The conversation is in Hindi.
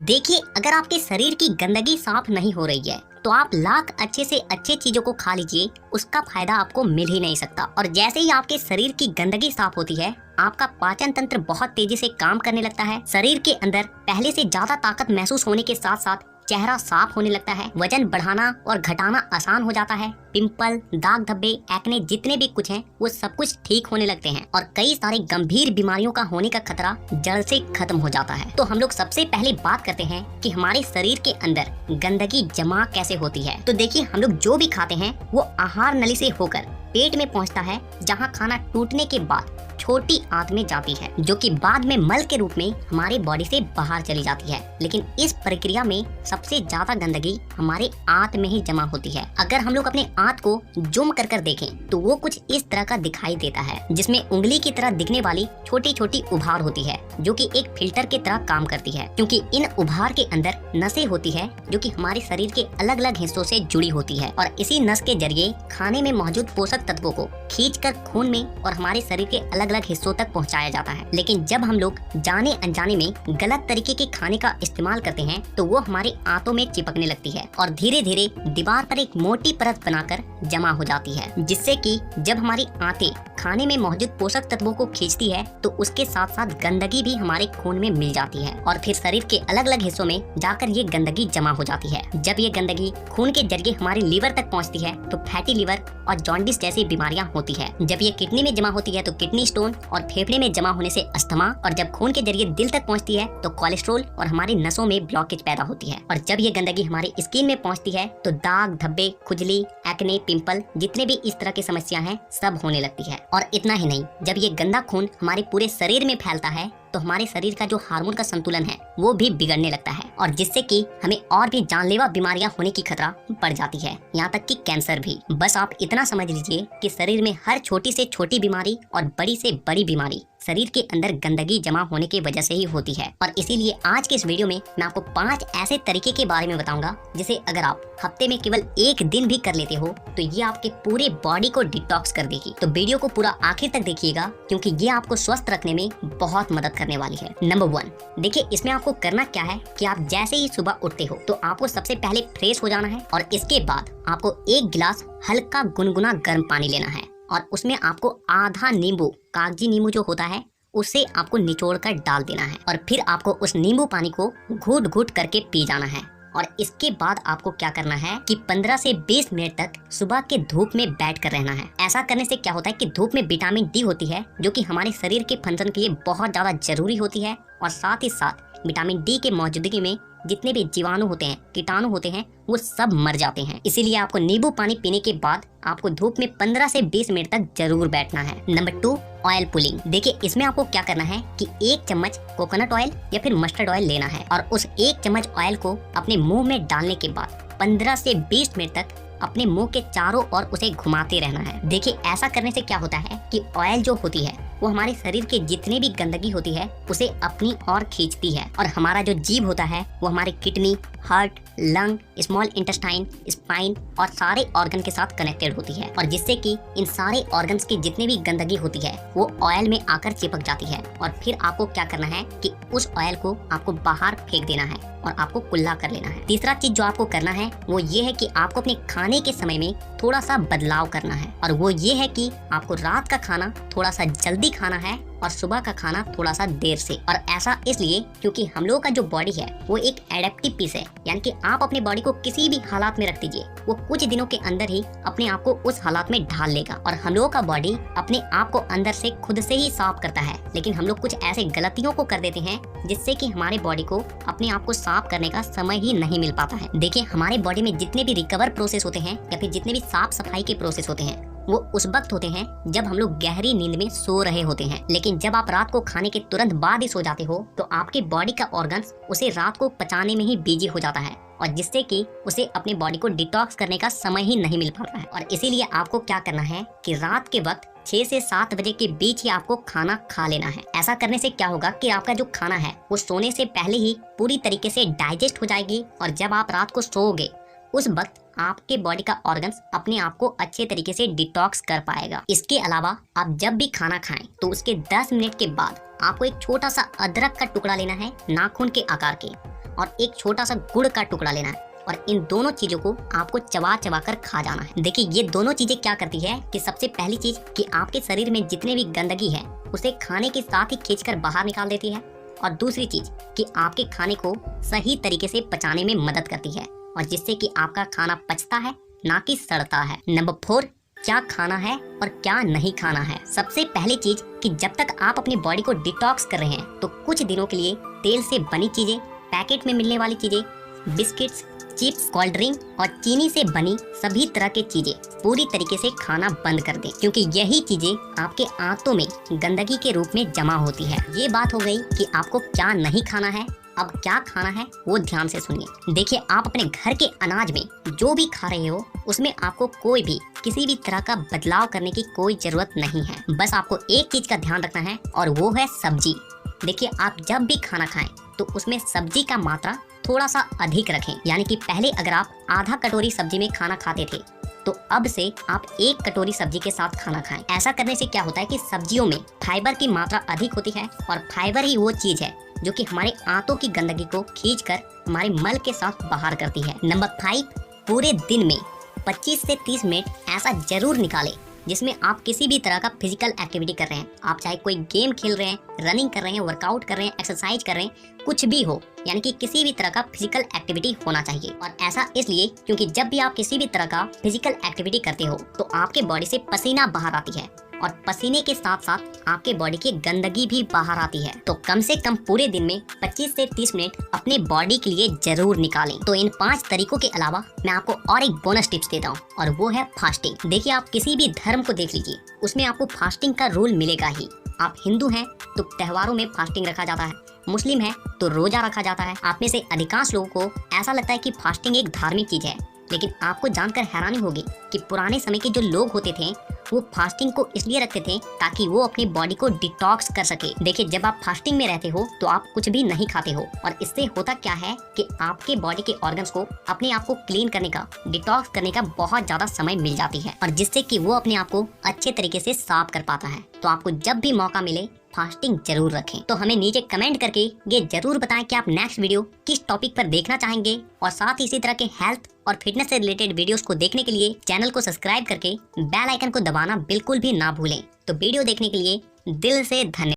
देखिए, अगर आपके शरीर की गंदगी साफ नहीं हो रही है तो आप लाख अच्छे से अच्छे चीजों को खा लीजिए, उसका फायदा आपको मिल ही नहीं सकता। और जैसे ही आपके शरीर की गंदगी साफ होती है, आपका पाचन तंत्र बहुत तेजी से काम करने लगता है। शरीर के अंदर पहले से ज्यादा ताकत महसूस होने के साथ साथ चेहरा साफ होने लगता है। वजन बढ़ाना और घटाना आसान हो जाता है। पिंपल, दाग धब्बे, एक्ने जितने भी कुछ हैं वो सब कुछ ठीक होने लगते हैं और कई सारे गंभीर बीमारियों का होने का खतरा जड़ से खत्म हो जाता है। तो हम लोग सबसे पहले बात करते हैं कि हमारे शरीर के अंदर गंदगी जमा कैसे होती है। तो देखिए, हम लोग जो भी खाते हैं वो आहार नली से होकर पेट में पहुंचता है, जहां खाना टूटने के बाद छोटी आंत में जाती है, जो कि बाद में मल के रूप में हमारे बॉडी से बाहर चली जाती है। लेकिन इस प्रक्रिया में सबसे ज्यादा गंदगी हमारे आंत में ही जमा होती है। अगर हम लोग अपने आंत को जूम कर कर देखें तो वो कुछ इस तरह का दिखाई देता है, जिसमें उंगली की तरह दिखने वाली छोटी छोटी उभार होती है, जो कि एक फिल्टर की तरह काम करती है, क्योंकि इन उभार के अंदर नसें होती है जो कि हमारे शरीर के अलग अलग हिस्सों से जुड़ी होती है और इसी नस के जरिए खाने में मौजूद पोषक तत्वों को खींचकर खून में और हमारे शरीर के अलग अलग हिस्सों तक पहुंचाया जाता है। लेकिन जब हम लोग जाने अनजाने में गलत तरीके के खाने का इस्तेमाल करते हैं तो वो हमारे आंतों में चिपकने लगती है और धीरे धीरे दीवार पर एक मोटी परत बनाकर जमा हो जाती है, जिससे कि जब हमारी आंतें खाने में मौजूद पोषक तत्वों को खींचती है तो उसके साथ साथ गंदगी भी हमारे खून में मिल जाती है और फिर शरीर के अलग अलग हिस्सों में जाकर ये गंदगी जमा हो जाती है। जब ये गंदगी खून के जरिए हमारे लीवर तक पहुंचती है तो फैटी लीवर और जॉन्डिस जैसी बीमारियां होती है। जब ये किडनी में जमा होती है तो किडनी स्टोन और फेफड़े में जमा होने से अस्थमा, और जब खून के जरिए दिल तक पहुंचती है तो कोलेस्ट्रॉल और हमारी नसों में ब्लॉकेज पैदा होती है। और जब ये गंदगी हमारी स्किन में पहुंचती है तो दाग धब्बे, खुजली, एक्ने, पिंपल जितने भी इस तरह की समस्या हैं सब होने लगती है। और इतना ही नहीं, जब ये गंदा खून हमारे पूरे शरीर में फैलता है तो हमारे शरीर का जो हार्मोन का संतुलन है वो भी बिगड़ने लगता है और जिससे कि हमें और भी जानलेवा बीमारियां होने की खतरा बढ़ जाती है, यहाँ तक कि कैंसर भी। बस आप इतना समझ लीजिए कि शरीर में हर छोटी से छोटी बीमारी और बड़ी से बड़ी बीमारी शरीर के अंदर गंदगी जमा होने की वजह से ही होती है। और इसीलिए आज के इस वीडियो में मैं आपको 5 ऐसे तरीके के बारे में बताऊंगा जिसे अगर आप हफ्ते में केवल एक दिन भी कर लेते हो तो ये आपके पूरे बॉडी को डिटॉक्स कर देगी। तो वीडियो को पूरा आखिर तक देखिएगा, क्योंकि ये आपको स्वस्थ रखने में बहुत मदद करने वाली है। नंबर 1, देखिए इसमें आपको करना क्या है कि आप जैसे ही सुबह उठते हो तो आपको सबसे पहले फ्रेश हो जाना है और इसके बाद आपको 1 गिलास हल्का गुनगुना गर्म पानी लेना है और उसमें आपको आधा नींबू, कागजी नींबू जो होता है, उसे आपको निचोड़ कर डाल देना है और फिर आपको उस नींबू पानी को घूट घूट करके पी जाना है। और इसके बाद आपको क्या करना है कि 15 से 20 मिनट तक सुबह के धूप में बैठ कर रहना है। ऐसा करने से क्या होता है कि धूप में विटामिन डी होती है, जो कि हमारे शरीर के फंक्शन के लिए बहुत ज्यादा जरूरी होती है और साथ ही साथ विटामिन डी के मौजूदगी में जितने भी जीवाणु होते हैं, कीटाणु होते हैं, वो सब मर जाते हैं। इसीलिए आपको नींबू पानी पीने के बाद आपको धूप में 15 से 20 मिनट तक जरूर बैठना है। Number 2, oil pulling. देखिए इसमें आपको क्या करना है कि 1 चम्मच कोकोनट ऑयल या फिर मस्टर्ड ऑयल लेना है और उस 1 चम्मच ऑयल को अपने मुंह में डालने के बाद 15 से 20 मिनट तक अपने मुंह के चारों ओर उसे घुमाते रहना है। देखिए ऐसा करने से क्या होता है कि ऑयल जो होती है वो हमारे शरीर के जितने भी गंदगी होती है उसे अपनी ओर खींचती है और हमारा जो जीभ होता है वो हमारे kidney, heart, lung, small intestine, spine और सारे ऑर्गन के साथ कनेक्टेड होती है और जिससे कि इन सारे ऑर्गन्स की जितनी भी गंदगी होती है वो ऑयल में आकर चिपक जाती है और फिर आपको क्या करना है कि उस ऑयल को आपको बाहर फेंक देना है और आपको कुल्ला कर लेना है। तीसरा चीज जो आपको करना है वो ये है कि आपको अपने खाने के समय में थोड़ा सा बदलाव करना है और वो ये है कि आपको रात का खाना थोड़ा सा जल्दी खाना है और सुबह का खाना थोड़ा सा देर से। और ऐसा इसलिए क्योंकि हम लोगों का जो बॉडी है वो एक एडेप्टिव पीस है, यानी कि आप अपने बॉडी को किसी भी हालात में रख दीजिए, वो कुछ दिनों के अंदर ही अपने आप को उस हालात में ढाल लेगा। और हम लोगों का बॉडी अपने आप को अंदर से खुद से ही साफ करता है, लेकिन हम लोग कुछ ऐसे गलतियों को कर देते हैं जिससे कि हमारे बॉडी को अपने आप को साफ करने का समय ही नहीं मिल पाता है। देखिए हमारे बॉडी में जितने भी रिकवर प्रोसेस होते हैं या फिर जितने भी साफ सफाई के प्रोसेस होते हैं वो उस वक्त होते हैं जब हम लोग गहरी नींद में सो रहे होते हैं। लेकिन जब आप रात को खाने के तुरंत बाद ही सो जाते हो तो आपके बॉडी का ऑर्गन्स उसे रात को पचाने में ही बिजी हो जाता है और जिससे कि उसे अपने बॉडी को डिटॉक्स करने का समय ही नहीं मिल पाता है। और इसीलिए आपको क्या करना है कि रात के वक्त 6 से 7 बजे के बीच ही आपको खाना खा लेना है। ऐसा करने से क्या होगा कि आपका जो खाना है वो सोने से पहले ही पूरी तरीके से डाइजेस्ट हो जाएगी और जब आप रात को सोओगे उस वक्त आपके बॉडी का ऑर्गन्स अपने आप को अच्छे तरीके से डिटॉक्स कर पाएगा। इसके अलावा आप जब भी खाना खाएं तो उसके 10 मिनट के बाद आपको एक छोटा सा अदरक का टुकड़ा लेना है, नाखून के आकार के, और एक छोटा सा गुड़ का टुकड़ा लेना है और इन दोनों चीजों को आपको चबा चबा कर खा जाना है। देखिए ये दोनों चीजें क्या करती है कि सबसे पहली चीज कि आपके शरीर में जितने भी गंदगी है उसे खाने के साथ ही खींचकर बाहर निकाल देती है, और दूसरी चीज कि आपके खाने को सही तरीके से पचाने में मदद करती है और जिससे कि आपका खाना पचता है ना कि सड़ता है। नंबर 4, क्या खाना है और क्या नहीं खाना है। सबसे पहली चीज कि जब तक आप अपनी बॉडी को डिटॉक्स कर रहे हैं तो कुछ दिनों के लिए तेल से बनी चीजें, पैकेट में मिलने वाली चीजें, बिस्किट्स, चिप्स, कोल्ड ड्रिंक और चीनी से बनी सभी तरह की चीजें पूरी तरीके से खाना बंद कर दें, क्योंकि यही चीजें आपके आंतों में गंदगी के रूप में जमा होती है। ये बात हो गई कि आपको क्या नहीं खाना है। अब क्या खाना है वो ध्यान से सुनिए। देखिए आप अपने घर के अनाज में जो भी खा रहे हो उसमें आपको कोई भी किसी भी तरह का बदलाव करने की कोई जरूरत नहीं है। बस आपको एक चीज का ध्यान रखना है और वो है सब्जी। देखिए आप जब भी खाना खाएं तो उसमें सब्जी का मात्रा थोड़ा सा अधिक रखें, यानी कि पहले अगर आप आधा कटोरी सब्जी में खाना खाते थे तो अब से आप 1 कटोरी सब्जी के साथ खाना खाएं। ऐसा करने से क्या होता है कि सब्जियों में फाइबर की मात्रा अधिक होती है और फाइबर ही वो चीज है जो कि हमारे आंतों की गंदगी को खींचकर हमारे मल के साथ बाहर करती है। नंबर 5, पूरे दिन में 25 से 30 मिनट ऐसा जरूर निकालें जिसमें आप किसी भी तरह का फिजिकल एक्टिविटी कर रहे हैं। आप चाहे कोई गेम खेल रहे हैं, रनिंग कर रहे हैं, वर्कआउट कर रहे हैं, एक्सरसाइज कर रहे हैं, कुछ भी हो, यानी कि किसी भी तरह का फिजिकल एक्टिविटी होना चाहिए। और ऐसा इसलिए क्योंकि जब भी आप किसी भी तरह का फिजिकल एक्टिविटी करते हो तो आपके बॉडी से पसीना बाहर आती है और पसीने के साथ साथ आपके बॉडी की गंदगी भी बाहर आती है। तो कम से कम पूरे दिन में 25 से 30 मिनट अपने बॉडी के लिए जरूर निकालें। तो इन 5 तरीकों के अलावा मैं आपको और एक बोनस टिप्स देता हूँ और वो है फास्टिंग। देखिए आप किसी भी धर्म को देख लीजिए, उसमें आपको फास्टिंग का रूल मिलेगा ही। आप हिंदू हैं तो त्योहारों में फास्टिंग रखा जाता है, मुस्लिम है तो रोजा रखा जाता है। आप में से अधिकांश लोगों को ऐसा लगता है कि फास्टिंग एक धार्मिक चीज है, लेकिन आपको जानकर हैरानी होगी कि पुराने समय के जो लोग होते थे वो फास्टिंग को इसलिए रखते थे ताकि वो अपनी बॉडी को डिटॉक्स कर सके। देखिए जब आप फास्टिंग में रहते हो तो आप कुछ भी नहीं खाते हो और इससे होता क्या है कि आपके बॉडी के ऑर्गन्स को अपने आप को क्लीन करने का, डिटॉक्स करने का बहुत ज्यादा समय मिल जाती है और जिससे कि वो अपने आप को अच्छे तरीके से साफ कर पाता है। तो आपको जब भी मौका मिले फास्टिंग जरूर रखें। तो हमें नीचे कमेंट करके ये जरूर बताएं कि आप नेक्स्ट वीडियो किस टॉपिक पर देखना चाहेंगे और साथ ही इसी तरह के हेल्थ और फिटनेस से रिलेटेड वीडियोस को देखने के लिए चैनल को सब्सक्राइब करके बेल आइकन को दबाना बिल्कुल भी ना भूलें। तो वीडियो देखने के लिए दिल से धन्यवाद।